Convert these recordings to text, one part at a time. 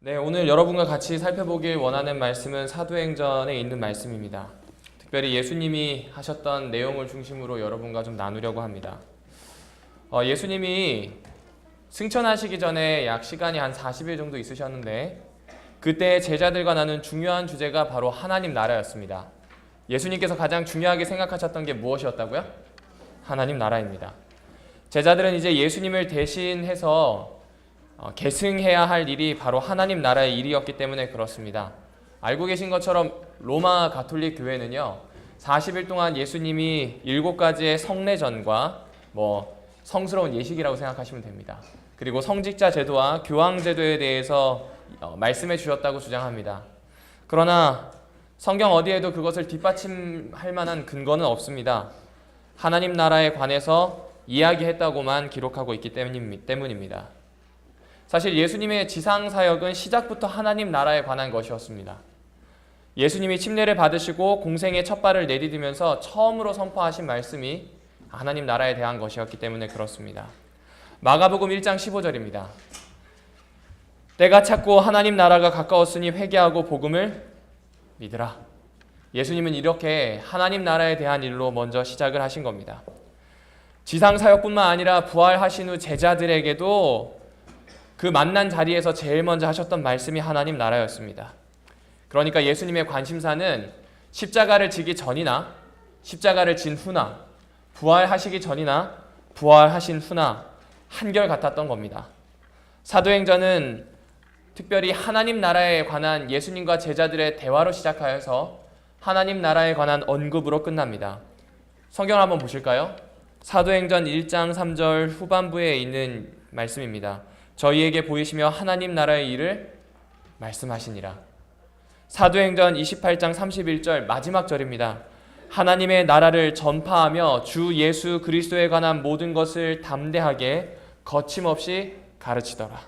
네, 오늘 여러분과 같이 살펴보길 원하는 말씀은 사도행전에 있는 말씀입니다. 특별히 예수님이 하셨던 내용을 중심으로 여러분과 좀 나누려고 합니다. 예수님이 승천하시기 전에 약 시간이 한 40일 정도 있으셨는데 그때 제자들과 나눈 중요한 주제가 바로 하나님 나라였습니다. 예수님께서 가장 중요하게 생각하셨던 게 무엇이었다고요? 하나님 나라입니다. 제자들은 이제 예수님을 대신해서 계승해야 할 일이 바로 하나님 나라의 일이었기 때문에 그렇습니다. 알고 계신 것처럼 로마 가톨릭 교회는요, 40일 동안 예수님이 7가지의 성례전과 성스러운 예식이라고 생각하시면 됩니다. 그리고 성직자 제도와 교황 제도에 대해서 말씀해 주셨다고 주장합니다. 그러나 성경 어디에도 그것을 뒷받침할 만한 근거는 없습니다. 하나님 나라에 관해서 이야기했다고만 기록하고 있기 때문입니다. 사실 예수님의 지상 사역은 시작부터 하나님 나라에 관한 것이었습니다. 예수님이 침례를 받으시고 공생의 첫 발을 내디디면서 처음으로 선포하신 말씀이 하나님 나라에 대한 것이었기 때문에 그렇습니다. 마가복음 1장 15절입니다. 때가 찼고 하나님 나라가 가까웠으니 회개하고 복음을 믿으라. 예수님은 이렇게 하나님 나라에 대한 일로 먼저 시작을 하신 겁니다. 지상 사역뿐만 아니라 부활하신 후 제자들에게도 그 만난 자리에서 제일 먼저 하셨던 말씀이 하나님 나라였습니다. 그러니까 예수님의 관심사는 십자가를 지기 전이나 십자가를 진 후나 부활하시기 전이나 부활하신 후나 한결같았던 겁니다. 사도행전은 특별히 하나님 나라에 관한 예수님과 제자들의 대화로 시작하여서 하나님 나라에 관한 언급으로 끝납니다. 성경을 한번 보실까요? 사도행전 1장 3절 후반부에 있는 말씀입니다. 저희에게 보이시며 하나님 나라의 일을 말씀하시니라. 사도행전 28장 31절 마지막 절입니다. 하나님의 나라를 전파하며 주 예수 그리스도에 관한 모든 것을 담대하게 거침없이 가르치더라.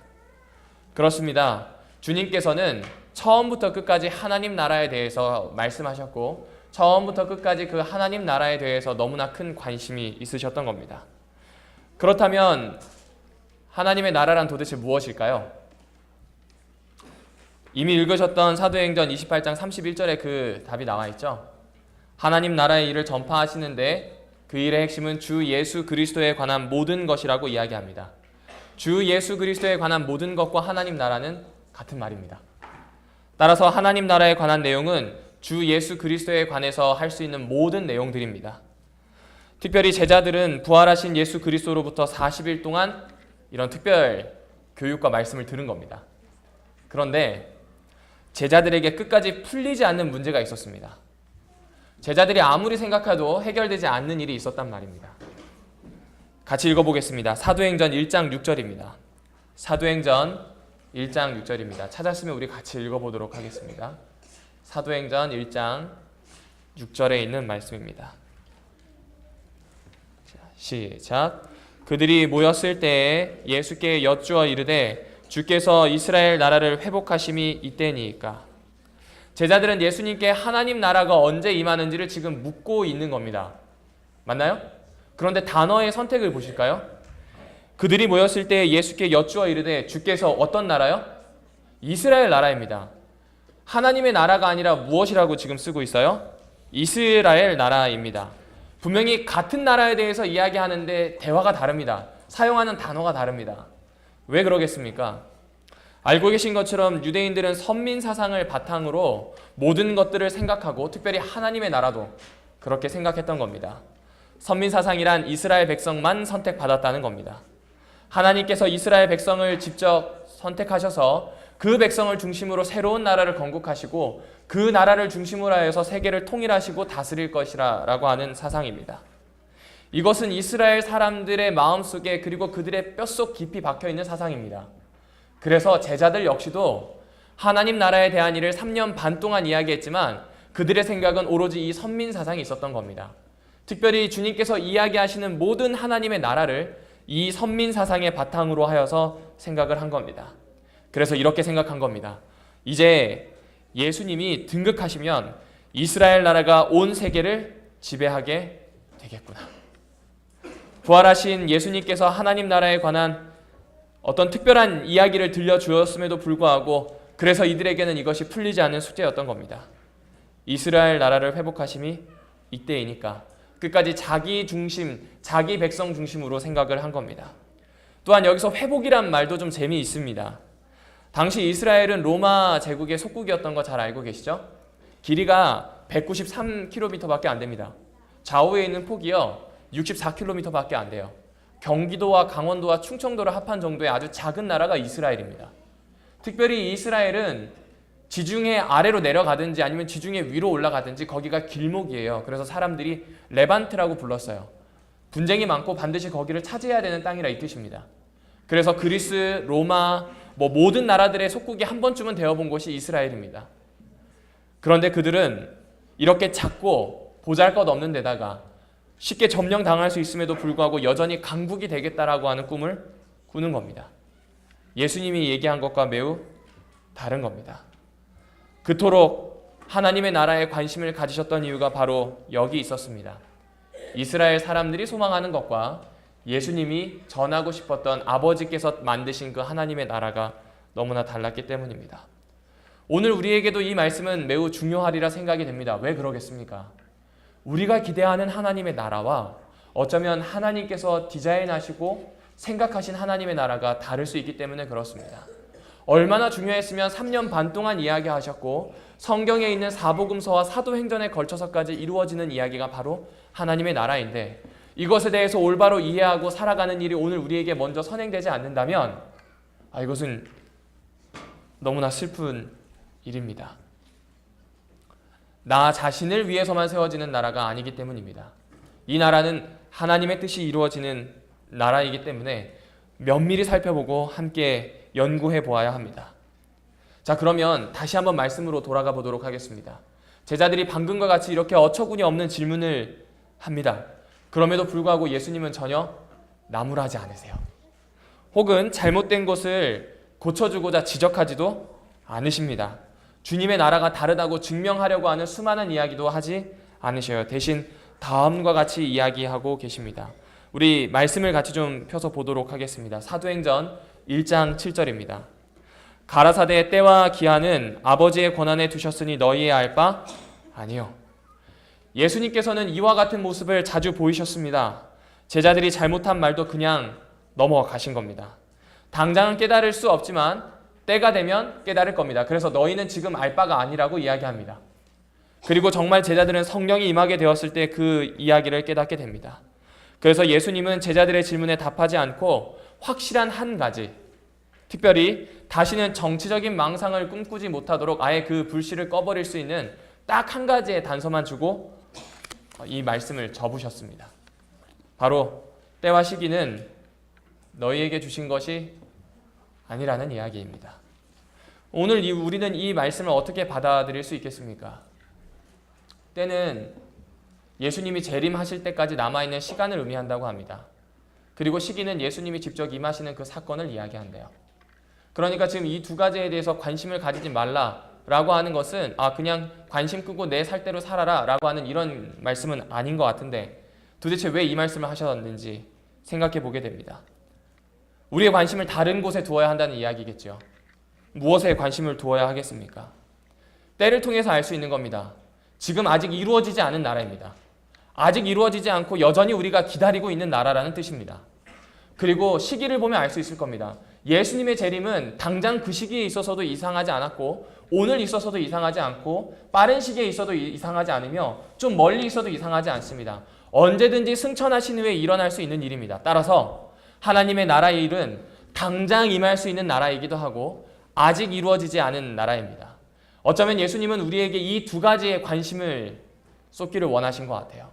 그렇습니다. 주님께서는 처음부터 끝까지 하나님 나라에 대해서 말씀하셨고 처음부터 끝까지 그 하나님 나라에 대해서 너무나 큰 관심이 있으셨던 겁니다. 그렇다면 하나님의 나라란 도대체 무엇일까요? 이미 읽으셨던 사도행전 28장 31절에 그 답이 나와 있죠. 하나님 나라의 일을 전파하시는데 그 일의 핵심은 주 예수 그리스도에 관한 모든 것이라고 이야기합니다. 주 예수 그리스도에 관한 모든 것과 하나님 나라는 같은 말입니다. 따라서 하나님 나라에 관한 내용은 주 예수 그리스도에 관해서 할 수 있는 모든 내용들입니다. 특별히 제자들은 부활하신 예수 그리스도로부터 40일 동안 이런 특별 교육과 말씀을 들은 겁니다. 그런데 제자들에게 끝까지 풀리지 않는 문제가 있었습니다. 제자들이 아무리 생각해도 해결되지 않는 일이 있었단 말입니다. 같이 읽어보겠습니다. 사도행전 1장 6절입니다. 사도행전 1장 6절입니다. 찾았으면 우리 같이 읽어보도록 하겠습니다. 사도행전 1장 6절에 있는 말씀입니다. 시작. 그들이 모였을 때에 예수께 여쭈어 이르되 주께서 이스라엘 나라를 회복하심이 이때니이까. 제자들은 예수님께 하나님 나라가 언제 임하는지를 지금 묻고 있는 겁니다. 맞나요? 그런데 단어의 선택을 보실까요? 그들이 모였을 때에 예수께 여쭈어 이르되 주께서 어떤 나라요? 이스라엘 나라입니다. 하나님의 나라가 아니라 무엇이라고 지금 쓰고 있어요? 이스라엘 나라입니다. 분명히 같은 나라에 대해서 이야기하는데 대화가 다릅니다. 사용하는 단어가 다릅니다. 왜 그러겠습니까? 알고 계신 것처럼 유대인들은 선민 사상을 바탕으로 모든 것들을 생각하고 특별히 하나님의 나라도 그렇게 생각했던 겁니다. 선민 사상이란 이스라엘 백성만 선택받았다는 겁니다. 하나님께서 이스라엘 백성을 직접 선택하셔서 그 백성을 중심으로 새로운 나라를 건국하시고 그 나라를 중심으로 하여서 세계를 통일하시고 다스릴 것이라고 하는 사상입니다. 이것은 이스라엘 사람들의 마음속에 그리고 그들의 뼛속 깊이 박혀있는 사상입니다. 그래서 제자들 역시도 하나님 나라에 대한 일을 3년 반 동안 이야기했지만 그들의 생각은 오로지 이 선민 사상이 있었던 겁니다. 특별히 주님께서 이야기하시는 모든 하나님의 나라를 이 선민 사상의 바탕으로 하여서 생각을 한 겁니다. 그래서 이렇게 생각한 겁니다. 이제 예수님이 등극하시면 이스라엘 나라가 온 세계를 지배하게 되겠구나. 부활하신 예수님께서 하나님 나라에 관한 어떤 특별한 이야기를 들려주었음에도 불구하고 그래서 이들에게는 이것이 풀리지 않는 숙제였던 겁니다. 이스라엘 나라를 회복하심이 이때이니까 끝까지 자기 중심, 자기 백성 중심으로 생각을 한 겁니다. 또한 여기서 회복이란 말도 좀 재미있습니다. 당시 이스라엘은 로마 제국의 속국이었던 거 잘 알고 계시죠? 길이가 193km밖에 안 됩니다. 좌우에 있는 폭이요 64km밖에 안 돼요. 경기도와 강원도와 충청도를 합한 정도의 아주 작은 나라가 이스라엘입니다. 특별히 이스라엘은 지중해 아래로 내려가든지 아니면 지중해 위로 올라가든지 거기가 길목이에요. 그래서 사람들이 레반트라고 불렀어요. 분쟁이 많고 반드시 거기를 차지해야 되는 땅이라 이 뜻입니다. 그래서 그리스, 로마, 모든 나라들의 속국이 한 번쯤은 되어본 곳이 이스라엘입니다. 그런데 그들은 이렇게 작고 보잘것없는 데다가 쉽게 점령당할 수 있음에도 불구하고 여전히 강국이 되겠다라고 하는 꿈을 꾸는 겁니다. 예수님이 얘기한 것과 매우 다른 겁니다. 그토록 하나님의 나라에 관심을 가지셨던 이유가 바로 여기 있었습니다. 이스라엘 사람들이 소망하는 것과 예수님이 전하고 싶었던 아버지께서 만드신 그 하나님의 나라가 너무나 달랐기 때문입니다. 오늘 우리에게도 이 말씀은 매우 중요하리라 생각이 됩니다. 왜 그러겠습니까? 우리가 기대하는 하나님의 나라와 어쩌면 하나님께서 디자인하시고 생각하신 하나님의 나라가 다를 수 있기 때문에 그렇습니다. 얼마나 중요했으면 3년 반 동안 이야기하셨고 성경에 있는 사복음서와 사도행전에 걸쳐서까지 이루어지는 이야기가 바로 하나님의 나라인데 이것에 대해서 올바로 이해하고 살아가는 일이 오늘 우리에게 먼저 선행되지 않는다면 이것은 너무나 슬픈 일입니다. 나 자신을 위해서만 세워지는 나라가 아니기 때문입니다. 이 나라는 하나님의 뜻이 이루어지는 나라이기 때문에 면밀히 살펴보고 함께 연구해 보아야 합니다. 자, 그러면 다시 한번 말씀으로 돌아가 보도록 하겠습니다. 제자들이 방금과 같이 이렇게 어처구니 없는 질문을 합니다. 그럼에도 불구하고 예수님은 전혀 나무라지 않으세요. 혹은 잘못된 것을 고쳐주고자 지적하지도 않으십니다. 주님의 나라가 다르다고 증명하려고 하는 수많은 이야기도 하지 않으셔요. 대신 다음과 같이 이야기하고 계십니다. 우리 말씀을 같이 좀 펴서 보도록 하겠습니다. 사도행전 1장 7절입니다. 가라사대의 때와 기한은 아버지의 권한에 두셨으니 너희의 알 바 아니요. 예수님께서는 이와 같은 모습을 자주 보이셨습니다. 제자들이 잘못한 말도 그냥 넘어가신 겁니다. 당장은 깨달을 수 없지만 때가 되면 깨달을 겁니다. 그래서 너희는 지금 알 바가 아니라고 이야기합니다. 그리고 정말 제자들은 성령이 임하게 되었을 때 그 이야기를 깨닫게 됩니다. 그래서 예수님은 제자들의 질문에 답하지 않고 확실한 한 가지, 특별히 다시는 정치적인 망상을 꿈꾸지 못하도록 아예 그 불씨를 꺼버릴 수 있는 딱 한 가지의 단서만 주고 이 말씀을 접으셨습니다. 바로 때와 시기는 너희에게 주신 것이 아니라는 이야기입니다. 오늘 우리는 이 말씀을 어떻게 받아들일 수 있겠습니까? 때는 예수님이 재림하실 때까지 남아있는 시간을 의미한다고 합니다. 그리고 시기는 예수님이 직접 임하시는 그 사건을 이야기한대요. 그러니까 지금 이 두 가지에 대해서 관심을 가지지 말라라고 하는 것은 그냥 관심 끄고 내 살 대로 살아라 라고 하는 이런 말씀은 아닌 것 같은데 도대체 왜 이 말씀을 하셨는지 생각해 보게 됩니다. 우리의 관심을 다른 곳에 두어야 한다는 이야기겠죠. 무엇에 관심을 두어야 하겠습니까? 때를 통해서 알 수 있는 겁니다. 지금 아직 이루어지지 않은 나라입니다. 아직 이루어지지 않고 여전히 우리가 기다리고 있는 나라라는 뜻입니다. 그리고 시기를 보면 알 수 있을 겁니다. 예수님의 재림은 당장 그 시기에 있어서도 이상하지 않았고 오늘 있어서도 이상하지 않고 빠른 시기에 있어도 이상하지 않으며 좀 멀리 있어도 이상하지 않습니다. 언제든지 승천하신 후에 일어날 수 있는 일입니다. 따라서 하나님의 나라의 일은 당장 임할 수 있는 나라이기도 하고 아직 이루어지지 않은 나라입니다. 어쩌면 예수님은 우리에게 이 두 가지에 관심을 쏟기를 원하신 것 같아요.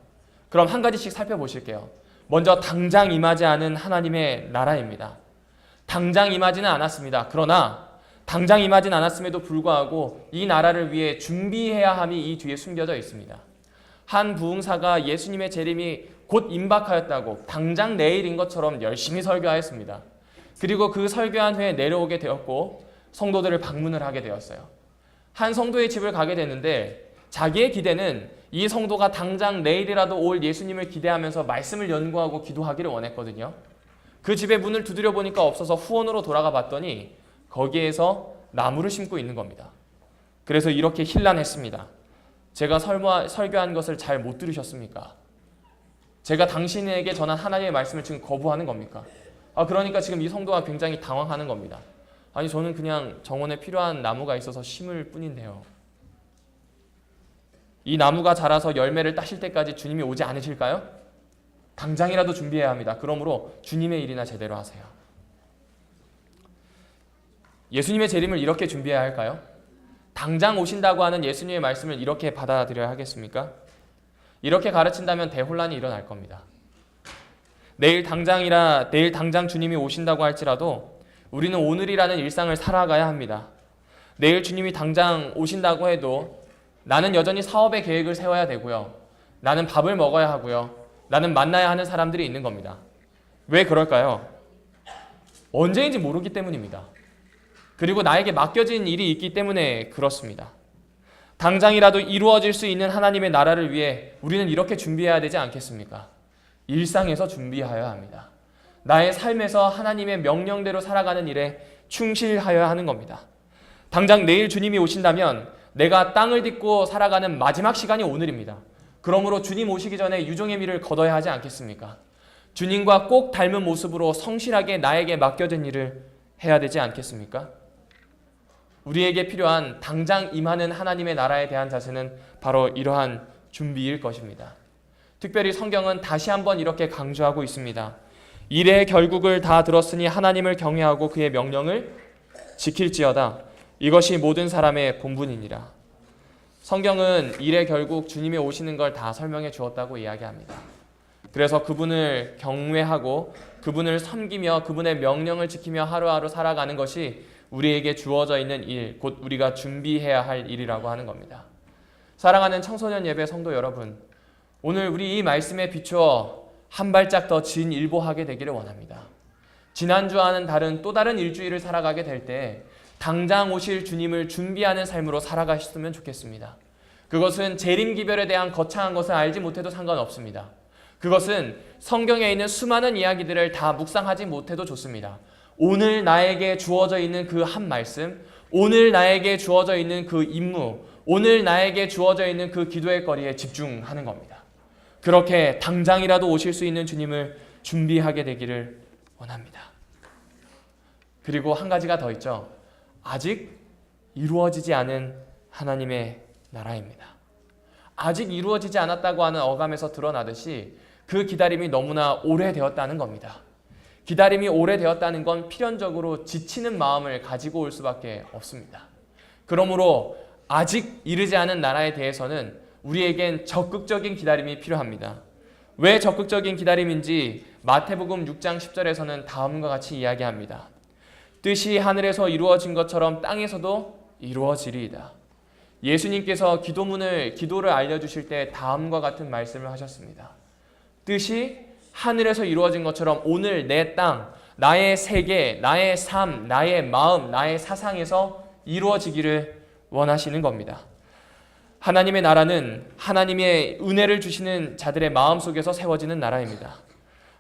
그럼 한 가지씩 살펴보실게요. 먼저 당장 임하지 않은 하나님의 나라입니다. 당장 임하지는 않았습니다. 그러나 당장 임하진 않았음에도 불구하고 이 나라를 위해 준비해야 함이 이 뒤에 숨겨져 있습니다. 한 부흥사가 예수님의 재림이 곧 임박하였다고 당장 내일인 것처럼 열심히 설교하였습니다. 그리고 그 설교한 후에 내려오게 되었고 성도들을 방문을 하게 되었어요. 한 성도의 집을 가게 됐는데 자기의 기대는 이 성도가 당장 내일이라도 올 예수님을 기대하면서 말씀을 연구하고 기도하기를 원했거든요. 그 집의 문을 두드려 보니까 없어서 후원으로 돌아가 봤더니 거기에서 나무를 심고 있는 겁니다. 그래서 이렇게 hir난했습니다. 제가 설교한 것을 잘 못 들으셨습니까? 제가 당신에게 전한 하나님의 말씀을 지금 거부하는 겁니까? 그러니까 지금 이 성도가 굉장히 당황하는 겁니다. 아니, 저는 그냥 정원에 필요한 나무가 있어서 심을 뿐인데요. 이 나무가 자라서 열매를 따실 때까지 주님이 오지 않으실까요? 당장이라도 준비해야 합니다. 그러므로 주님의 일이나 제대로 하세요. 예수님의 재림을 이렇게 준비해야 할까요? 당장 오신다고 하는 예수님의 말씀을 이렇게 받아들여야 하겠습니까? 이렇게 가르친다면 대혼란이 일어날 겁니다. 내일 당장 주님이 오신다고 할지라도 우리는 오늘이라는 일상을 살아가야 합니다. 내일 주님이 당장 오신다고 해도 나는 여전히 사업의 계획을 세워야 되고요. 나는 밥을 먹어야 하고요. 나는 만나야 하는 사람들이 있는 겁니다. 왜 그럴까요? 언제인지 모르기 때문입니다. 그리고 나에게 맡겨진 일이 있기 때문에 그렇습니다. 당장이라도 이루어질 수 있는 하나님의 나라를 위해 우리는 이렇게 준비해야 되지 않겠습니까? 일상에서 준비하여야 합니다. 나의 삶에서 하나님의 명령대로 살아가는 일에 충실하여야 하는 겁니다. 당장 내일 주님이 오신다면 내가 땅을 딛고 살아가는 마지막 시간이 오늘입니다. 그러므로 주님 오시기 전에 유종의 미를 거둬야 하지 않겠습니까? 주님과 꼭 닮은 모습으로 성실하게 나에게 맡겨진 일을 해야 되지 않겠습니까? 우리에게 필요한 당장 임하는 하나님의 나라에 대한 자세는 바로 이러한 준비일 것입니다. 특별히 성경은 다시 한번 이렇게 강조하고 있습니다. 일의 결국을 다 들었으니 하나님을 경외하고 그의 명령을 지킬지어다. 이것이 모든 사람의 본분이니라. 성경은 일의 결국 주님이 오시는 걸 다 설명해 주었다고 이야기합니다. 그래서 그분을 경외하고 그분을 섬기며 그분의 명령을 지키며 하루하루 살아가는 것이 우리에게 주어져 있는 일, 곧 우리가 준비해야 할 일이라고 하는 겁니다. 사랑하는 청소년 예배 성도 여러분, 오늘 우리 이 말씀에 비추어 한 발짝 더 진일보하게 되기를 원합니다. 지난주와는 다른 또 다른 일주일을 살아가게 될 때 당장 오실 주님을 준비하는 삶으로 살아가셨으면 좋겠습니다. 그것은 재림기별에 대한 거창한 것을 알지 못해도 상관없습니다. 그것은 성경에 있는 수많은 이야기들을 다 묵상하지 못해도 좋습니다. 오늘 나에게 주어져 있는 그 한 말씀, 오늘 나에게 주어져 있는 그 임무, 오늘 나에게 주어져 있는 그 기도의 거리에 집중하는 겁니다. 그렇게 당장이라도 오실 수 있는 주님을 준비하게 되기를 원합니다. 그리고 한 가지가 더 있죠. 아직 이루어지지 않은 하나님의 나라입니다. 아직 이루어지지 않았다고 하는 어감에서 드러나듯이 그 기다림이 너무나 오래되었다는 겁니다. 기다림이 오래되었다는 건 필연적으로 지치는 마음을 가지고 올 수밖에 없습니다. 그러므로 아직 이르지 않은 나라에 대해서는 우리에겐 적극적인 기다림이 필요합니다. 왜 적극적인 기다림인지 마태복음 6장 10절에서는 다음과 같이 이야기합니다. 뜻이 하늘에서 이루어진 것처럼 땅에서도 이루어지리이다. 예수님께서 기도를 알려주실 때 다음과 같은 말씀을 하셨습니다. 뜻이 하늘에서 이루어진 것처럼 오늘 내 땅, 나의 세계, 나의 삶, 나의 마음, 나의 사상에서 이루어지기를 원하시는 겁니다. 하나님의 나라는 하나님의 은혜를 주시는 자들의 마음 속에서 세워지는 나라입니다.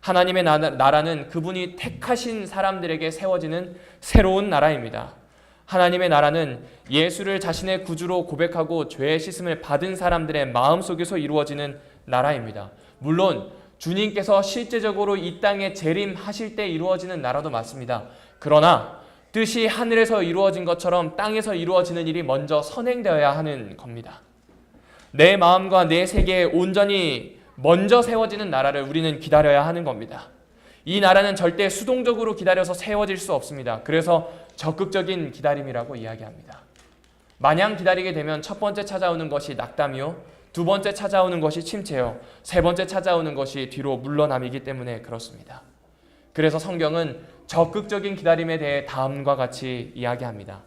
하나님의 나라는 그분이 택하신 사람들에게 세워지는 새로운 나라입니다. 하나님의 나라는 예수를 자신의 구주로 고백하고 죄의 씻음을 받은 사람들의 마음 속에서 이루어지는 나라입니다. 물론 주님께서 실제적으로 이 땅에 재림하실 때 이루어지는 나라도 맞습니다. 그러나 뜻이 하늘에서 이루어진 것처럼 땅에서 이루어지는 일이 먼저 선행되어야 하는 겁니다. 내 마음과 내 세계에 온전히 먼저 세워지는 나라를 우리는 기다려야 하는 겁니다. 이 나라는 절대 수동적으로 기다려서 세워질 수 없습니다. 그래서 적극적인 기다림이라고 이야기합니다. 마냥 기다리게 되면 첫 번째 찾아오는 것이 낙담이요, 두 번째 찾아오는 것이 침체요, 세 번째 찾아오는 것이 뒤로 물러남이기 때문에 그렇습니다. 그래서 성경은 적극적인 기다림에 대해 다음과 같이 이야기합니다.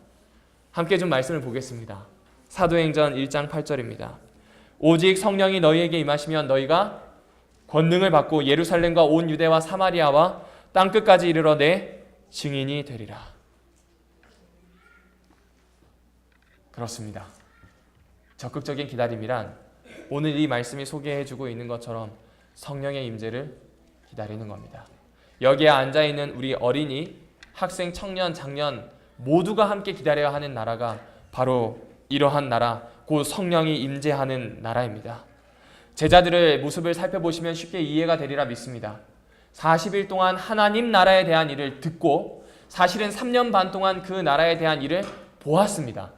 함께 좀 말씀을 보겠습니다. 사도행전 1장 8절입니다. 오직 성령이 너희에게 임하시면 너희가 권능을 받고 예루살렘과 온 유대와 사마리아와 땅끝까지 이르러 내 증인이 되리라. 그렇습니다. 적극적인 기다림이란 오늘 이 말씀이 소개해주고 있는 것처럼 성령의 임재를 기다리는 겁니다. 여기에 앉아있는 우리 어린이, 학생, 청년, 장년 모두가 함께 기다려야 하는 나라가 바로 이러한 나라, 곧 성령이 임재하는 나라입니다. 제자들의 모습을 살펴보시면 쉽게 이해가 되리라 믿습니다. 40일 동안 하나님 나라에 대한 일을 듣고 사실은 3년 반 동안 그 나라에 대한 일을 보았습니다.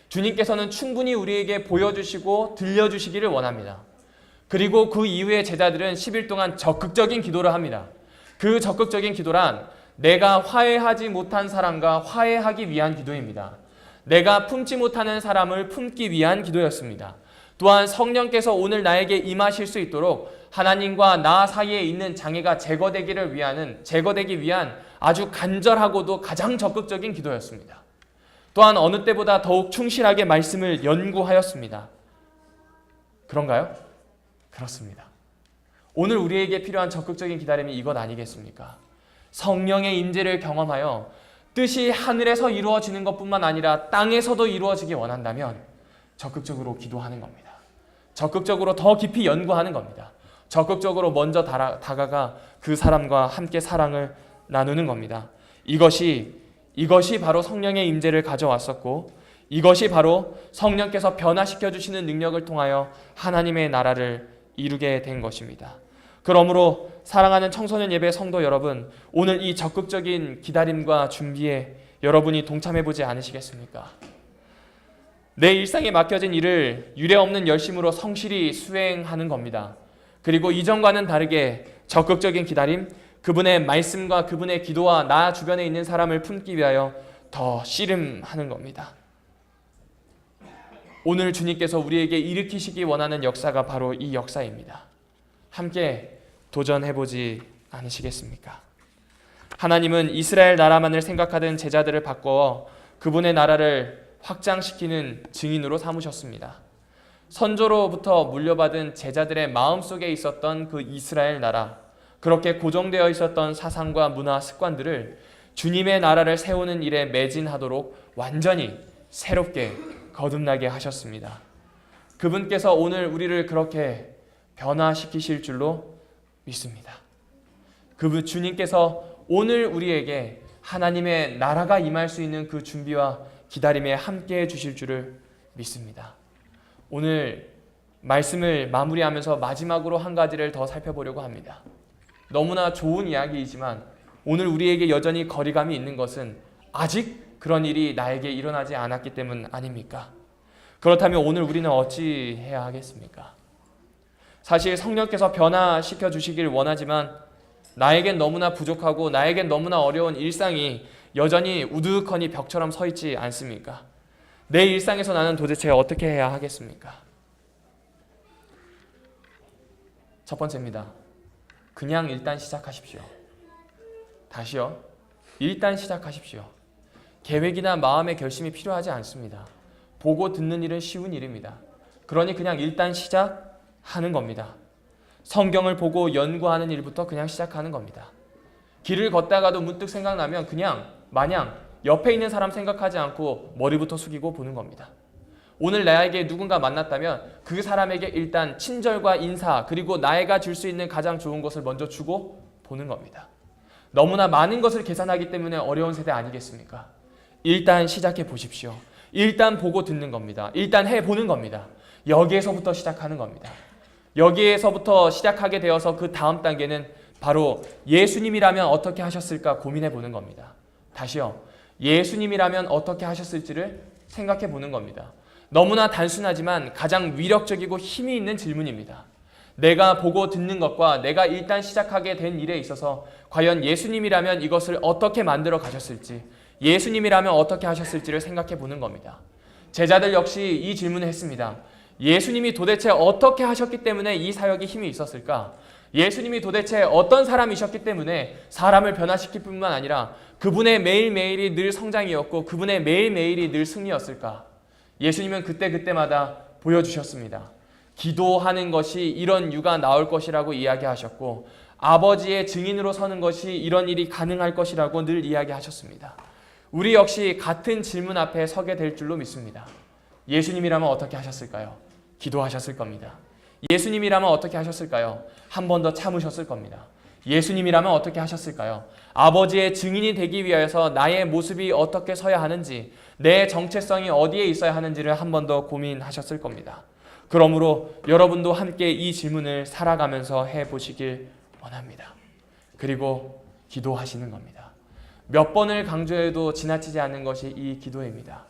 주님께서는 충분히 우리에게 보여주시고 들려주시기를 원합니다. 그리고 그 이후에 제자들은 10일 동안 적극적인 기도를 합니다. 그 적극적인 기도란 내가 화해하지 못한 사람과 화해하기 위한 기도입니다. 내가 품지 못하는 사람을 품기 위한 기도였습니다. 또한 성령께서 오늘 나에게 임하실 수 있도록 하나님과 나 사이에 있는 장애가 제거되기 위한 아주 간절하고도 가장 적극적인 기도였습니다. 또한 어느 때보다 더욱 충실하게 말씀을 연구하였습니다. 그런가요? 그렇습니다. 오늘 우리에게 필요한 적극적인 기다림이 이것 아니겠습니까? 성령의 임재를 경험하여 뜻이 하늘에서 이루어지는 것뿐만 아니라 땅에서도 이루어지기 원한다면 적극적으로 기도하는 겁니다. 적극적으로 더 깊이 연구하는 겁니다. 적극적으로 먼저 다가가 그 사람과 함께 사랑을 나누는 겁니다. 이것이 바로 성령의 임재를 가져왔었고 이것이 바로 성령께서 변화시켜 주시는 능력을 통하여 하나님의 나라를 이루게 된 것입니다. 그러므로 사랑하는 청소년 예배 성도 여러분, 오늘 이 적극적인 기다림과 준비에 여러분이 동참해 보지 않으시겠습니까? 내 일상에 맡겨진 일을 유례없는 열심으로 성실히 수행하는 겁니다. 그리고 이전과는 다르게 적극적인 기다림, 그분의 말씀과 그분의 기도와 나 주변에 있는 사람을 품기 위하여 더 씨름하는 겁니다. 오늘 주님께서 우리에게 일으키시기 원하는 역사가 바로 이 역사입니다. 함께 도전해보지 않으시겠습니까? 하나님은 이스라엘 나라만을 생각하던 제자들을 바꿔 그분의 나라를 확장시키는 증인으로 삼으셨습니다. 선조로부터 물려받은 제자들의 마음속에 있었던 그 이스라엘 나라, 그렇게 고정되어 있었던 사상과 문화, 습관들을 주님의 나라를 세우는 일에 매진하도록 완전히 새롭게 거듭나게 하셨습니다. 그분께서 오늘 우리를 그렇게 변화시키실 줄로 믿습니다. 그분 주님께서 오늘 우리에게 하나님의 나라가 임할 수 있는 그 준비와 기다림에 함께해 주실 줄을 믿습니다. 오늘 말씀을 마무리하면서 마지막으로 한 가지를 더 살펴보려고 합니다. 너무나 좋은 이야기이지만 오늘 우리에게 여전히 거리감이 있는 것은 아직 그런 일이 나에게 일어나지 않았기 때문 아닙니까? 그렇다면 오늘 우리는 어찌 해야 하겠습니까? 사실 성령께서 변화시켜 주시길 원하지만 나에겐 너무나 부족하고 나에겐 너무나 어려운 일상이 여전히 우두커니 벽처럼 서 있지 않습니까? 내 일상에서 나는 도대체 어떻게 해야 하겠습니까? 첫 번째입니다. 그냥 일단 시작하십시오. 다시요. 일단 시작하십시오. 계획이나 마음의 결심이 필요하지 않습니다. 보고 듣는 일은 쉬운 일입니다. 그러니 그냥 일단 시작하는 겁니다. 성경을 보고 연구하는 일부터 그냥 시작하는 겁니다. 길을 걷다가도 문득 생각나면 그냥 마냥 옆에 있는 사람 생각하지 않고 머리부터 숙이고 보는 겁니다. 오늘 나에게 누군가 만났다면 그 사람에게 일단 친절과 인사 그리고 나이가 줄 수 있는 가장 좋은 것을 먼저 주고 보는 겁니다. 너무나 많은 것을 계산하기 때문에 어려운 세대 아니겠습니까? 일단 시작해 보십시오. 일단 보고 듣는 겁니다. 일단 해보는 겁니다. 여기에서부터 시작하는 겁니다. 여기에서부터 시작하게 되어서 그 다음 단계는 바로 예수님이라면 어떻게 하셨을까 고민해 보는 겁니다. 다시요. 예수님이라면 어떻게 하셨을지를 생각해 보는 겁니다. 너무나 단순하지만 가장 위력적이고 힘이 있는 질문입니다. 내가 보고 듣는 것과 내가 일단 시작하게 된 일에 있어서 과연 예수님이라면 이것을 어떻게 만들어 가셨을지, 예수님이라면 어떻게 하셨을지를 생각해 보는 겁니다. 제자들 역시 이 질문을 했습니다. 예수님이 도대체 어떻게 하셨기 때문에 이 사역이 힘이 있었을까? 예수님이 도대체 어떤 사람이셨기 때문에 사람을 변화시킬 뿐만 아니라 그분의 매일매일이 늘 성장이었고 그분의 매일매일이 늘 승리였을까? 예수님은 그때마다 보여주셨습니다. 기도하는 것이 이런 유가 나올 것이라고 이야기하셨고 아버지의 증인으로 서는 것이 이런 일이 가능할 것이라고 늘 이야기하셨습니다. 우리 역시 같은 질문 앞에 서게 될 줄로 믿습니다. 예수님이라면 어떻게 하셨을까요? 기도하셨을 겁니다. 예수님이라면 어떻게 하셨을까요? 한 번 더 참으셨을 겁니다. 예수님이라면 어떻게 하셨을까요? 아버지의 증인이 되기 위해서 나의 모습이 어떻게 서야 하는지, 내 정체성이 어디에 있어야 하는지를 한 번 더 고민하셨을 겁니다. 그러므로 여러분도 함께 이 질문을 살아가면서 해보시길 원합니다. 그리고 기도하시는 겁니다. 몇 번을 강조해도 지나치지 않는 것이 이 기도입니다.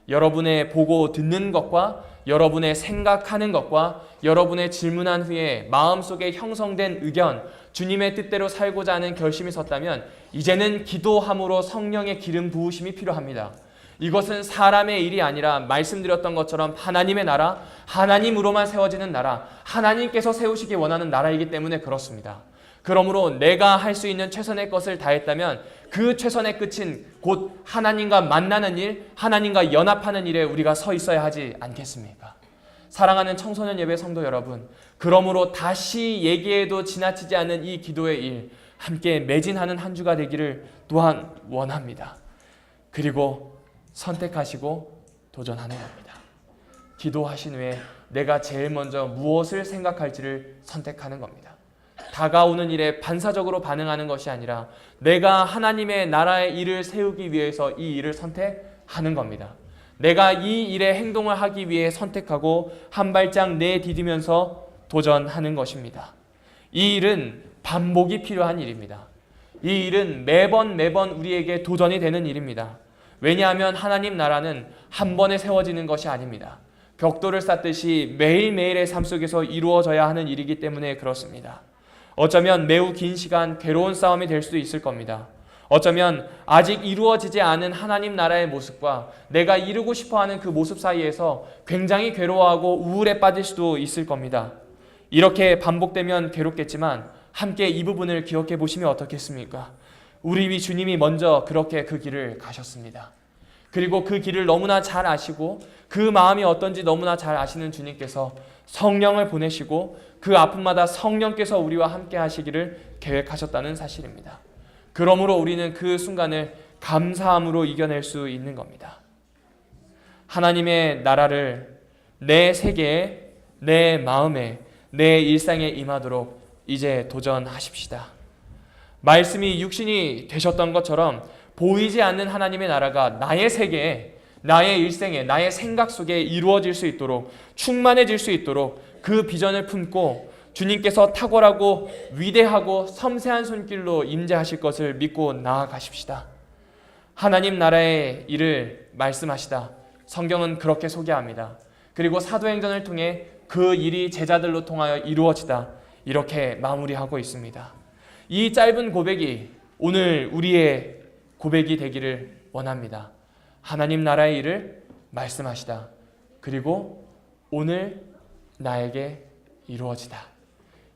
여러분의 보고 듣는 것과 여러분의 생각하는 것과 여러분의 질문한 후에 마음속에 형성된 의견, 주님의 뜻대로 살고자 하는 결심이 섰다면 이제는 기도함으로 성령의 기름 부으심이 필요합니다. 이것은 사람의 일이 아니라 말씀드렸던 것처럼 하나님의 나라, 하나님으로만 세워지는 나라, 하나님께서 세우시기 원하는 나라이기 때문에 그렇습니다. 그러므로 내가 할 수 있는 최선의 것을 다했다면 그 최선의 끝은 곧 하나님과 만나는 일, 하나님과 연합하는 일에 우리가 서 있어야 하지 않겠습니까? 사랑하는 청소년 예배 성도 여러분, 그러므로 다시 얘기해도 지나치지 않는 이 기도의 일, 함께 매진하는 한 주가 되기를 또한 원합니다. 그리고 선택하시고 도전하는 겁니다. 기도하신 후에 내가 제일 먼저 무엇을 생각할지를 선택하는 겁니다. 다가오는 일에 반사적으로 반응하는 것이 아니라 내가 하나님의 나라의 일을 세우기 위해서 이 일을 선택하는 겁니다. 내가 이 일에 행동을 하기 위해 선택하고 한 발짝 내디디면서 도전하는 것입니다. 이 일은 반복이 필요한 일입니다. 이 일은 매번 우리에게 도전이 되는 일입니다. 왜냐하면 하나님 나라는 한 번에 세워지는 것이 아닙니다. 벽돌을 쌓듯이 매일매일의 삶 속에서 이루어져야 하는 일이기 때문에 그렇습니다. 어쩌면 매우 긴 시간 괴로운 싸움이 될 수도 있을 겁니다. 어쩌면 아직 이루어지지 않은 하나님 나라의 모습과 내가 이루고 싶어하는 그 모습 사이에서 굉장히 괴로워하고 우울에 빠질 수도 있을 겁니다. 이렇게 반복되면 괴롭겠지만 함께 이 부분을 기억해 보시면 어떻겠습니까? 우리 주님이 먼저 그렇게 그 길을 가셨습니다. 그리고 그 길을 너무나 잘 아시고 그 마음이 어떤지 너무나 잘 아시는 주님께서 성령을 보내시고 그 아픔마다 성령께서 우리와 함께 하시기를 계획하셨다는 사실입니다. 그러므로 우리는 그 순간을 감사함으로 이겨낼 수 있는 겁니다. 하나님의 나라를 내 세계에, 내 마음에, 내 일상에 임하도록 이제 도전하십시다. 말씀이 육신이 되셨던 것처럼 보이지 않는 하나님의 나라가 나의 세계에, 나의 일생에, 나의 생각 속에 이루어질 수 있도록, 충만해질 수 있도록 그 비전을 품고 주님께서 탁월하고 위대하고 섬세한 손길로 임재하실 것을 믿고 나아가십시다. 하나님 나라의 일을 말씀하시다. 성경은 그렇게 소개합니다. 그리고 사도행전을 통해 그 일이 제자들로 통하여 이루어지다. 이렇게 마무리하고 있습니다. 이 짧은 고백이 오늘 우리의 고백이 되기를 원합니다. 하나님 나라의 일을 말씀하시다. 그리고 오늘 나에게 이루어지다.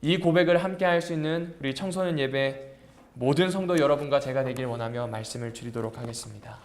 이 고백을 함께 할 수 있는 우리 청소년 예배 모든 성도 여러분과 제가 되길 원하며 말씀을 드리도록 하겠습니다.